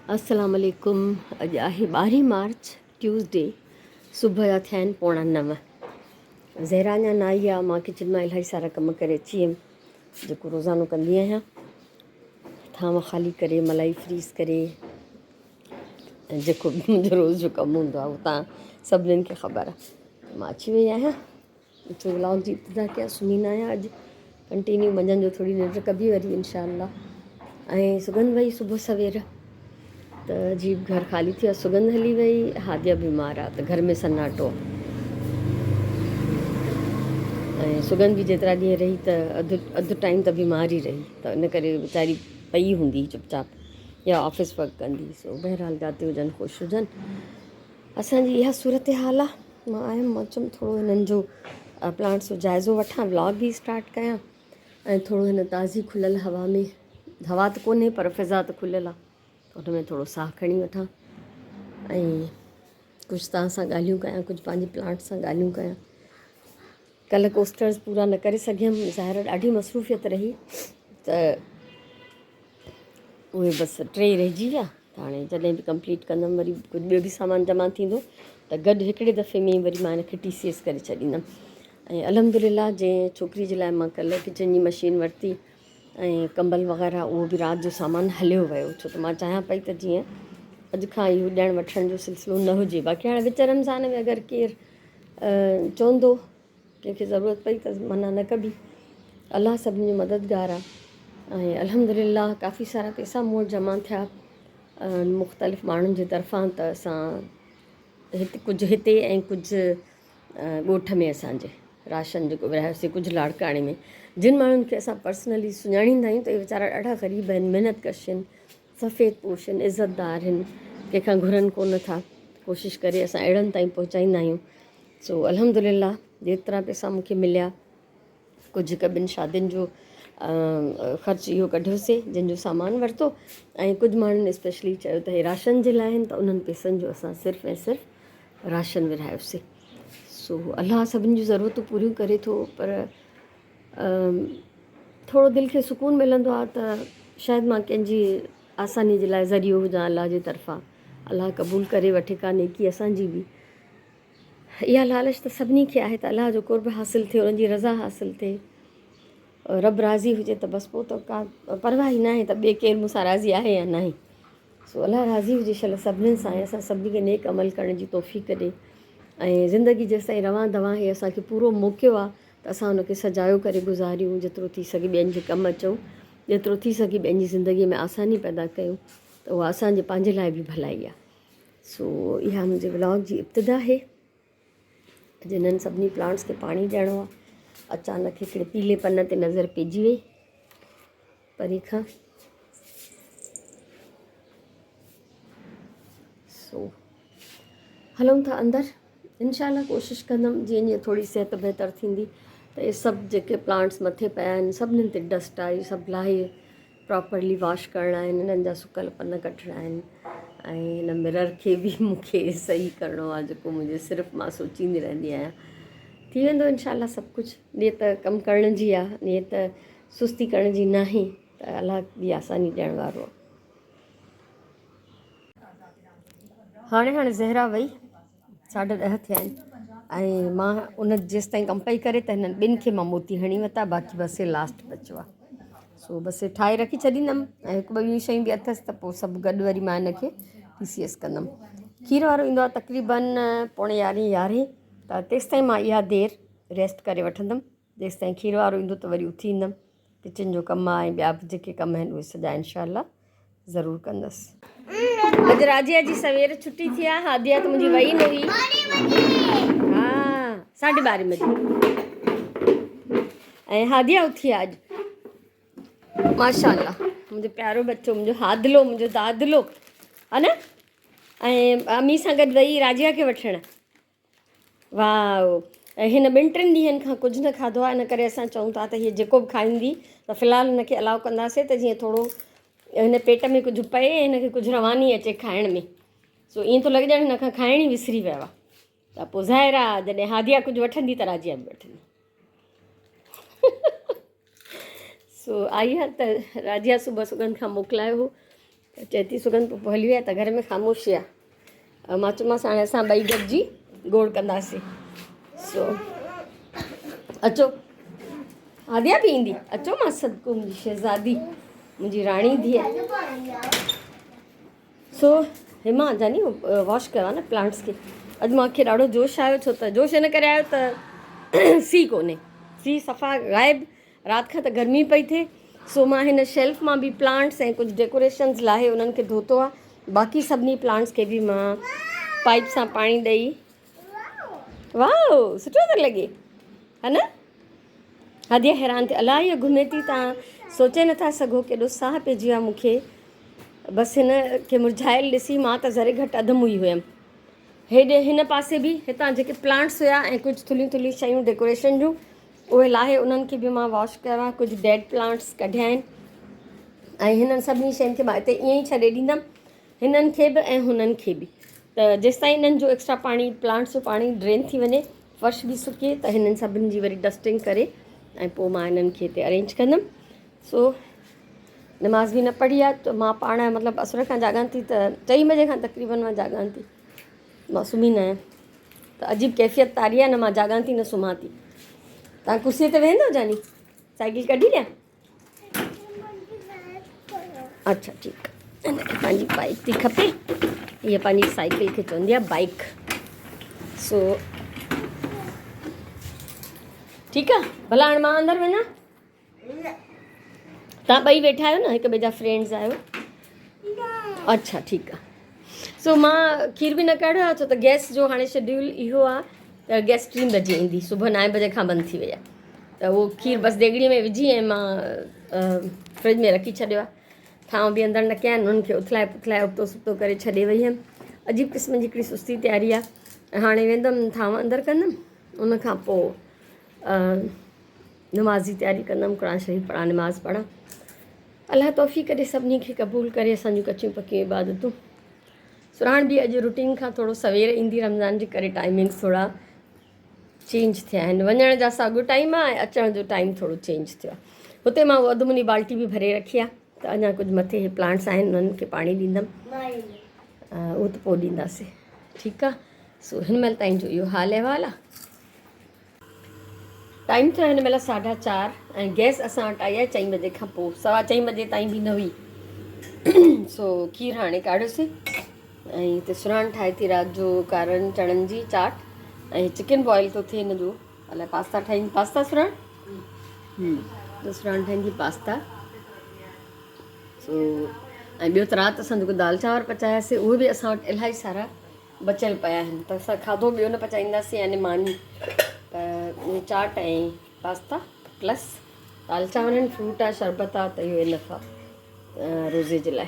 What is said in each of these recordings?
अस्सलाम वालेकुम। अॼु आहे 12 मार्च ट्यूसडे। सुबुह जा थिया आहिनि 8:45। ज़हरा अञा न आई आहे। मां किचन मां इलाही सारा कम करे अची वियमि जेको रोज़ानो कंदी आहियां। थांव ख़ाली करे, मलाई फ्रीज़ करे, ऐं जेको बि मुंहिंजो रोज़ जो कमु हूंदो आहे उहो तव्हां सभिनीनि खे ख़बर आहे। मां अची वई आहियां, व्लॉग जी इब्तिदा कया। सुम्ही न आहियां अॼु, कंटिन्यू मंझंदि जो थोरी निंड कबी वरी इंशाअल्लाह। ऐं सुगंध वई सुबुह सवेर त अजीब घर ख़ाली थी वियो। सुगंध हली वई, हादिया बीमार आहे त घर में सन्नाटो। ऐं सुगंध बि जेतिरा ॾींहं रही त अधु टाइम त बीमार ई रही, त इन करे वीचारी पई हूंदी चुपचाप, या ऑफिस वर्क कंदी। सो बहरहाल जाते हुजनि ख़ुशि हुजनि। असांजी इहा सूरत हाल आहे। मां आयमि, मां चयमि थोरो हिननि जो प्लांट्स जो जाइज़ो वठां, व्लॉग बि स्टार्ट कयां, ऐं थोरो हिन ताज़ी खुलियल हवा में, हवा त कोन्हे पर फिज़ा त खुलियल आहे, उन में थोरो साह खणी वठां ऐं कुझु तव्हां सां ॻाल्हियूं कयां, कुझु पंहिंजे प्लांट सां ॻाल्हियूं कयां। कल्ह कोस्टर्स पूरा न करे सघियमि, ज़ाहिर ॾाढी मसरूफ़ियत रही त उहे बसि 3 रहिजी विया। त हाणे जॾहिं बि कंप्लीट कंदमि, वरी कुझु ॿियो बि सामान जमा थींदो त गॾु हिकिड़े दफ़े में वरी मां हिनखे TCS करे छॾींदमि। ऐं अल्हम्दुलिल्लाह जंहिं छोकिरी जे लाइ मां कल्ह किचन जी मशीन वरिती ऐं कंबल वग़ैरह, उहो बि राति जो सामान हलियो वियो, छो त मां चाहियां पई त जीअं अॼु खां इहो ॾियणु वठण जो सिलसिलो न हुजे। बाक़ी हाणे विच रमज़ान में अगरि केरु चवंदो, कंहिंखे ज़रूरत पई त मना न कबी। अलाह सभिनी जो मददगार आहे। ऐं अल्हम्दुलिल्लाह काफ़ी सारा पैसा मूं वटि जमा थिया मुख़्तलिफ़ माण्हुनि जे तरफ़ां। त असां हिते कुझु हिते ऐं कुझु ॻोठ में असांजे राशन जेको विरहायोसीं, कुझु लाड़काणे में। जिन माण्हुनि खे असां पर्सनली सुञाणींदा आहियूं त इहे वीचारा ॾाढा ग़रीब आहिनि, महिनत कश आहिनि, सफ़ेद पोश आहिनि, इज़तदार आहिनि, कंहिंखां घुरनि कोन था। कोशिशि करे असां अहिड़नि ताईं पहुचाईंदा आहियूं। सो अल्हम्दुलिल्लाह जेतिरा पैसा मूंखे मिलिया, कुझु हिकु ॿिनि शादियुनि जो ख़र्चु इहो कढियोसीं जंहिंजो सामान वरितो, ऐं कुझु माण्हुनि स्पेशली चयो त हे राशन जे लाइ आहिनि, त उन्हनि पैसनि जो असां सिर्फ़ु ऐं सिर्फ़ु राशन विरहायोसीं। सो अलाह सभिनी जूं ज़रूरतूं पूरियूं करे थो, पर थोरो दिलि खे सुकून मिलंदो आहे त शायदि मां कंहिंजी आसानी जे लाइ ज़रियो हुजां अलाह जे तरफ़ां। अलाह क़बूल करे वठे का नेकी असांजी बि। इहा लालच त सभिनी खे आहे त अलाह जो क़ुर्ब हासिलु थिए, उन्हनि जी रज़ा हासिलु थिए, रब राज़ी हुजे त बसि पोइ त का परवाह ई न आहे त ॿिए केरु मूंसां राज़ी आहे या न आहे। सो अलाह राज़ी हुजे शल सभिनीनि सां, ऐं असां सभिनी खे नेक अमल करण जी तौफ़ीक़ ॾे। ऐं ज़िंदगी जेसिताईं रवां दवां हे असांखे पूरो मौक़ियो आहे त असां हुनखे सजायो करे गुज़ारियूं, जेतिरो थी सघे ॿियनि जे कमु अचूं, जेतिरो थी सघे ॿियनि जी ज़िंदगीअ में आसानी पैदा कयूं, त उहा असांजे पंहिंजे लाइ बि भलाई आहे। सो इहा मुंहिंजे व्लॉग जी इब्तिदा आहे। जिन्हनि सभिनी प्लांट्स खे पाणी ॾियणो आहे, अचानक हिकिड़े पीले पन ते नज़र पइजी वई परे खां। सो हलूं था अंदरि, इंशाअल्लाह कोशिशि कंदमि जीअं जीअं थोरी सिहत बहितर थींदी त इहे सभु जेके प्लांट्स मथे पिया आहिनि सभिनीनि ते डस्ट आहे, इहे सभु लाहे प्रॉपरली वॉश करिणा आहिनि, हिननि जा सुकल पन कढणा आहिनि। ऐं हिन मिरर खे बि मूंखे सही करिणो आहे, जेको मुंहिंजे सिर्फ़ु मां सोचींदी रहंदी आहियां। थी वेंदो इंशाअल्लाह सभु कुझु। नियत कमु करण जी आहे, नियत सुस्ती करण जी न आहे, त अलाह बि आसानी ॾियण वारो आहे। हाणे ज़हरा वई, 10:30 थिया आहिनि, ऐं मां उन जेसिताईं कमु पई करे त हिननि ॿिनि खे मां मोती हणी वरिता, बाक़ी बसि लास्ट बचियो आहे। सो बसि ठाहे रखी छॾींदमि, ऐं हिकु ॿ ॿियूं शयूं बि अथसि त पोइ सभु गॾु वरी मां हिनखे TCS कंदमि। खीर वारो ईंदो आहे तक़रीबन 11:45 त तेसिताईं मां इहा देरि रेस्ट करे वठंदमि। जेसिताईं खीर वारो ईंदो त वरी उथी ईंदमि। किचन जो कमु आहे ऐं ॿिया बि जेके कम आहिनि उहे सॼा इंशाअल्लाह ज़रूरु कंदसि। अॼु राजिया जी सवेर छुटी थी आहे, हादिया त मुंहिंजी वई न हुई। हा 12:30 बजे ऐं हादिया उथी आहे अॼु, माशाअल्लाह। मुंहिंजो प्यारो बच्चो, मुंहिंजो हादलो, मुंहिंजो दादलो, हा न। ऐं अम्मी सां गॾु वई राजिया खे वठणु। वाह। ऐं हिन 2-3 ॾींहंनि खां कुझु न खाधो आहे, इन करे असां चऊं था त हीअ जेको बि खाईंदी त फ़िलहालु हिनखे अलाउ कंदासीं त जीअं थोरो हिन पेट में कुझु पए ऐं हिनखे कुझु रवानी अचे खाइण में। सो ईअं थो लॻे ॼण हिन खां खाइण ई विसरी वियो आहे। त पोइ ज़ाहिर आहे जॾहिं हादिया कुझु वठंदी त राजिया बि वठंदी। सो आई आहे त राजिया सुबुह सुगंध खां मोकिलायो हो, चए थी सुगंध पोइ हली विया त घर में ख़ामोशी आहे। मां चयोमांसि हाणे असां ॿई गॾिजी गोड़ कंदासीं। सो अचो आदिया बि ईंदी, अचो मां सदको मुंहिंजी शहज़ादी, मुंहिंजी राणी धीअ। सो हेमा जानी वॉश कयो न प्लांट्स खे। अॼु मूंखे ॾाढो जोश आयो, छो त जोश हिन करे आयो त सी कोन्हे, सी सफ़ा ग़ाइबु, राति खां त गर्मी पई थिए। सो मां हिन शेल्फ मां बि प्लांट्स ऐं कुझु डेकोरेशन्स लाहे उन्हनि खे धोतो आहे। बाक़ी सभिनी प्लांट्स खे बि मां पाइप सां पाणी ॾेई, वाह सुठो थो लॻे हा न। हादिया हैरान थी, अलाह इहो घुमे थी, तव्हां सोचे नथा सघो केॾो साह पइजी वियो आहे मूंखे बसि हिन खे मुरझायल ॾिसी। मां त ज़रे घटि अधु मुई हुयमि। हेॾे हिन पासे बि हितां जेके प्लांट्स हुया ऐं कुझु थुलियूं थुलियूं शयूं डेकोरेशन जूं, उहे लाहे उन्हनि खे बि मां वॉश कयो आहे। कुझु डेड प्लांट्स कढिया आहिनि ऐं हिननि सभिनी शयुनि खे मां हिते ईअं ई छॾे ॾींदमि, हिननि खे बि ऐं हुननि खे बि। त जेसिताईं हिननि जो एक्स्ट्रा पाणी, प्लांट्स जो पाणी ड्रेन थी वञे, फर्श बि सुके, त हिननि सभिनी जी वरी डस्टिंग करे ऐं पोइ मां हिननि खे हिते अरेंज कंदमि। सो नमाज़ बि न पढ़ी आहे, त मां पाण मतिलबु असुर खां जाॻां थी, त 4 बजे खां तक़रीबन मां जाॻां थी, मां सुम्ही न आहियां। त अजीब कैफ़ियत तारी आहे, न मां जाॻां थी न सुम्हां थी। तव्हां कुर्सीअ ते वेहंदव जानी, साइकिल कढी ॾियां? अच्छा ठीकु आहे। हिनखे पंहिंजी बाइक थी खपे, हीअ पंहिंजी साइकिल खे चवंदी आहे बाइक। सो ठीकु आहे, भला हाणे मां अंदरि वञा? तव्हां ॿई वेठा आहियो न, हिक ॿिए जा फ्रेंड्स आहियो? अच्छा ठीकु आहे। सो मां खीर बि न कढियो आहे, छो त गैस जो हाणे शेड्यूल इहो आहे त गैस 3 बजे ईंदी, सुबुह 9 बजे खां बंदि थी वई आहे। त उहो खीर बसि देॻड़ीअ में विझी ऐं मां फ्रिज में रखी छॾियो आहे। थांव बि अंदरि न कया आहिनि, उन्हनि खे उथलाए पुथलाए उबतो सुबतो करे छॾे वई हुयमि। अजीब क़िस्म जी हिकिड़ी सुस्ती तयारी आहे। ऐं हाणे वेंदमि थांव अंदरि कंदमि, उनखां पोइ नमाज़ जी तयारी कंदमि, क़ुर शरीफ़ पढ़ा, नमाज़ पढ़ा। अलाह तौफ़ीक़ करे सभिनी खे क़बूल करे असांजूं कचियूं पकियूं इबादतूं। सुराण बि अॼु रुटीन खां थोरो सवेर ईंदी, रमज़ान जे करे टाइमिंग्स थोरा चेंज थिया आहिनि। वञण जा साॻियो टाइम आहे ऐं अचण जो टाइम थोरो चेंज थियो आहे। हुते मां अधु मुनी बाल्टी बि भरे रखी आहे, त अञा कुझु मथे इहे प्लांट्स आहिनि, उन्हनि खे पाणी ॾींदमि, उहो त पोइ ॾींदासीं। ठीकु आहे। सो हिन महिल ताईं जो इहो हाल अहिवाल आहे। टाइम थियो हिन महिल 4:30 ऐं गैस असां वटि आई आहे 4 बजे खां पोइ, 4:15 बजे ताईं बि न हुई। सो खीर हाणे काढ़ियोसीं ऐं हिते सुराण ठाहे थी राति जो कारनि चणनि जी चाट ऐं चिकन बॉइल थो थिए हिन जो, अलाए पास्ता ठाहींदी, पास्ता सुराण त सुराण ठाहींदी पास्ता। सो ऐं ॿियो त राति असां जेको दाल चांवर पचायासीं, उहे बि असां वटि इलाही सारा बचियल पिया आहिनि, त असां खाधो ॿियो न पचाईंदासीं यानी मानी। त उहे चाट ऐं पास्ता प्लस दाल चांवर आहिनि, फ्रूट आहे, शरबत आहे, त इहो इनफ आहे रोज़े जे लाइ।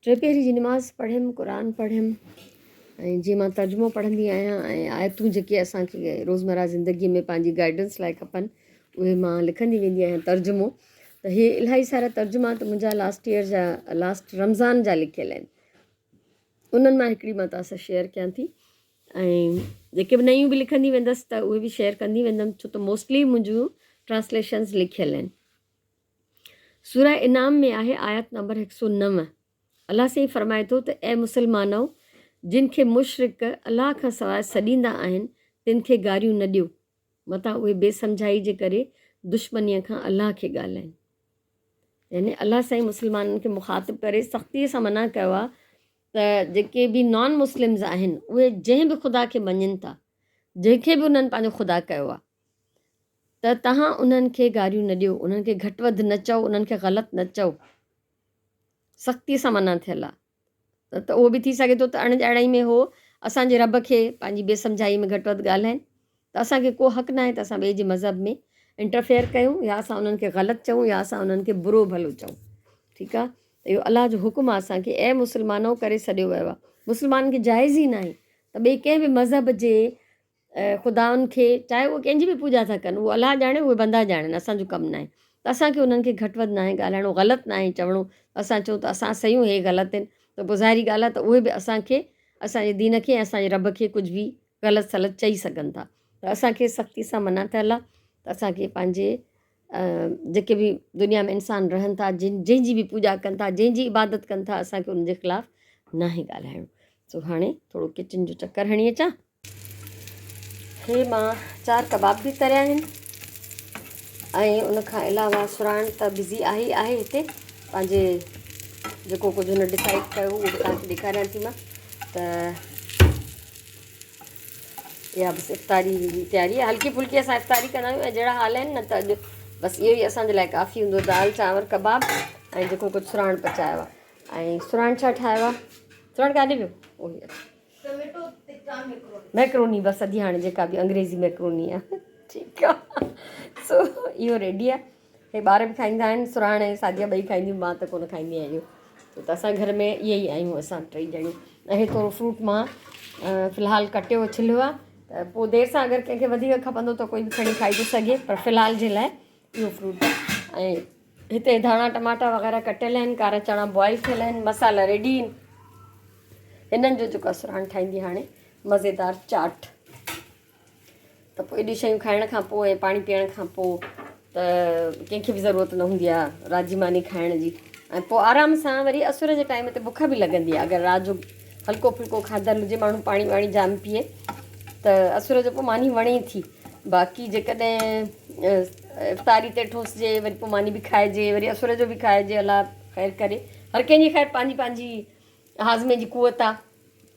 3 पहिरीं जी नमाज़ पढ़ियमि, क़ुर पढ़ियमि ऐं जीअं मां तर्जुमो पढ़ंदी आहियां ऐं आयतूं जेके असांखे रोज़मर्रा ज़िंदगीअ में पंहिंजी गाइडेंस लाइ खपनि, उहे मां लिखंदी वेंदी आहियां तर्जुमो। त इहे इलाही सारा तर्जुमा त मुंहिंजा लास्ट ईयर जा, लास्ट रमज़ान जा लिखियल आहिनि। उन्हनि मां हिकिड़ी मां तव्हां सां शेयर कयां थी ऐं जेके बि नयूं बि लिखंदी वेंदसि त उहे बि शेयर कंदी वेंदमि, छो त मोस्टली मुंहिंजूं ट्रांसलेशन्स लिखियल आहिनि। सूरह इनाम में आहे आयत नंबर 109। अलाह साईं फरमाए थो त ऐं मुस्लमानो, जिन खे मुशरिक अलाह खां सवाइ सॾींदा आहिनि, तिन खे गारियूं न ॾियो, मतां उहे बेसमझाई जे करे दुश्मनीअ खां अलाह खे ॻाल्हाइनि। यानी अलाह साईं मुस्लमाननि खे मुखातिबु करे सख़्तीअ सां मना कयो आहे त जेके बि नॉन मुस्लिम्स आहिनि, उहे जंहिं बि ख़ुदा खे मञनि था, जंहिंखे बि उन्हनि पंहिंजो ख़ुदा कयो आहे, त तव्हां उन्हनि खे गारियूं न ॾियो, उन्हनि खे घटि वधि न चओ, उन्हनि खे ग़लति न चओ। सख़्तीअ सां मना थियल आहे। त उहो बि थी सघे थो त अणॼाणाई में हो असांजे रब खे पंहिंजी बेसमझाई में घटि वधि ॻाल्हाइनि, त असांखे को हक़ न आहे त असां ॿिए जे मज़हब में इंटरफेयर कयूं या असां उन्हनि खे ग़लति चऊं या असां उन्हनि खे बुरो भलो चऊं। ठीकु आहे। त इहो अलाह जो हुकुम आहे असांखे, ऐं मुस्लमानो करे सॾियो वियो आहे। मुस्लमाननि खे जाइज़ ई न आहे त ॿिए कंहिं बि मज़हब जे ख़ुदाउनि खे, चाहे उहे कंहिंजी बि पूॼा था कनि, उहो अलाह ॼाणे, उहे बंदा ॼाणनि, असांजो कमु न आहे। त असांखे उन्हनि खे घटि वधि न आहे ॻाल्हाइणो, ग़लति न आहे चवणो। असां चऊं त असां सयूं, हे ग़लति आहिनि, त पोइ ज़ाहिरी ॻाल्हि आहे त उहे बि असांखे, असांजे दीन खे ऐं असांजे रब खे कुझु बि ग़लति सलति चई सघनि था। त असांखे सख़्ती सां मना थियल आहे त असांखे पंहिंजे जेके बि दुनिया में इंसान रहनि था, जंहिंजी बि पूॼा कनि था, जंहिंजी इबादत कनि था, असांखे उनजे ख़िलाफ़ु न ई ॻाल्हाइणो। सो हाणे थोरो किचन जो चकर हणी अचां। हे मां 4 कबाब बि तरिया आहिनि ऐं उनखां अलावा सुराण त बिज़ी आहे हिते, पंहिंजे जेको कुझु हुन डिसाइड कयो उहो बि तव्हांखे ॾेखारियां थी मां। त इहा बसि इफ़्तारी जी तयारी आहे, हल्की फुल्की असां इफ़्तारी कंदा आहियूं ऐं जहिड़ा हाल आहिनि न त अॼु बसि इहो ई असांजे लाइ काफ़ी हूंदो, दाल चांवर कबाब ऐं जेको कुझु सुराण पचायो आहे। ऐं सुराण छा ठाहियो आहे? सुराण काॾे वियो? उहो मैक्रोनी, बसि अॼु हाणे जेका बि अंग्रेज़ी मैक्रोनी आहे। ठीकु आहे, सो इहो रेडी आहे। हे ॿार बि खाईंदा आहिनि सुराण ऐं सादिया ॿई खाईंदियूं, मां त कोन खाईंदी आहियां इहो। त असां घर में इहे ई आहियूं असां 3 ॼणियूं। ऐं हे थोरो फ्रूट मां फ़िलहालु कटियो छिलियो आहे, त पोइ देरि सां अगरि कंहिंखे वधीक खपंदो त कोई बि खणी खाई थो सघे, पर फ़िलहाल जे लाइ इहो फ्रूट आहे। ऐं हिते धाणा टमाटा वग़ैरह कटियल आहिनि, कारा चणा बॉइल थियल आहिनि, मसाला रेडी आहिनि। हिननि जो जेको सुराण ठाहींदी हाणे मज़ेदार चाट। त पोइ एॾी शयूं खाइण खां पोइ ऐं पाणी पीअण खां पोइ त कंहिंखे बि ज़रूरत न हूंदी आहे राजी मानी खाइण जी। ऐं पोइ आराम सां वरी असुर जे टाइम ते बुख बि लॻंदी आहे, अगरि राति जो हल्को फुल्को खाधल हुजे, माण्हू पाणी वाणी जाम पीए त असुर जो पोइ मानी वणे थी। बाक़ी जेकॾहिं इफ़्तारी ते ठोसिजे, वरी पोइ मानी बि खाइजे, वरी असुर जो बि खाइजे, अलाह ख़ैरु करे। हर कंहिंजी ख़ैरु पंहिंजी पंहिंजी हाज़मे जी कुवत आहे।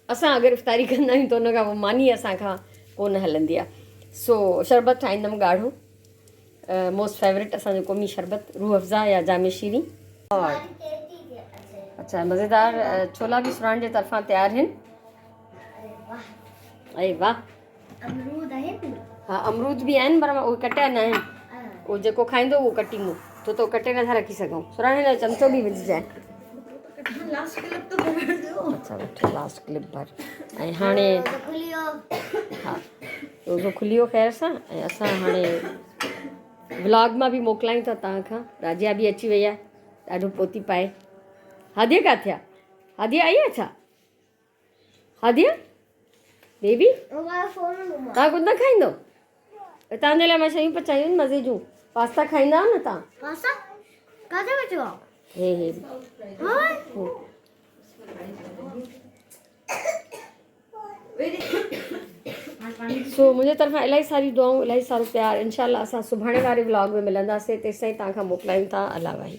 असां अगरि इफ़्तारी कंदा आहियूं त उन खां पोइ मानी असांखां कोन हलंदी आहे। सो शरबत ठाहींदमि ॻाढ़ो, मोस्ट फेवरेट असांजो क़ौमी शरबत रूह अफ़ज़ा या जामे शीरी। और अच्छा, मज़ेदार छोला बि सुराण जे तरफ़ां तयारु आहिनि। अरे वाह, हा अमरूद बि आहिनि, पर मां उहे कटिया न आहिनि। उहो जेको खाईंदो उहो कटींदो, छो त कटे नथा रखी सघूं। सुराणे लाइ चमचो बि विझिजांइ। अच्छा वठो लास्ट क्लिप भर। ऐं हाणे हा रोज़ो खुली वियो ख़ैर सां। ऐं असां हाणे व्लॉग मां बि मोकिलायूं था तव्हांखां। राजिया बि अची वई आहे, ॾाढो पोती पाए। हादिया किथे आहे? हादिया आई आहे छा? हादिया बेबी तव्हां कुझु न खाईंदो? तव्हांजे लाइ मां शयूं पचायूं आहिनि मज़े जूं। पास्ता खाईंदा आहियो न तव्हां? हे सो मुंहिंजे तरफ़ां इलाही सारी दुआऊं, इलाही सारो प्यार। इंशाल्लाह असां सुभाणे वारे व्लॉग में मिलंदासीं। तेसिताईं तव्हांखां मोकिलायूं था अलाह वाही।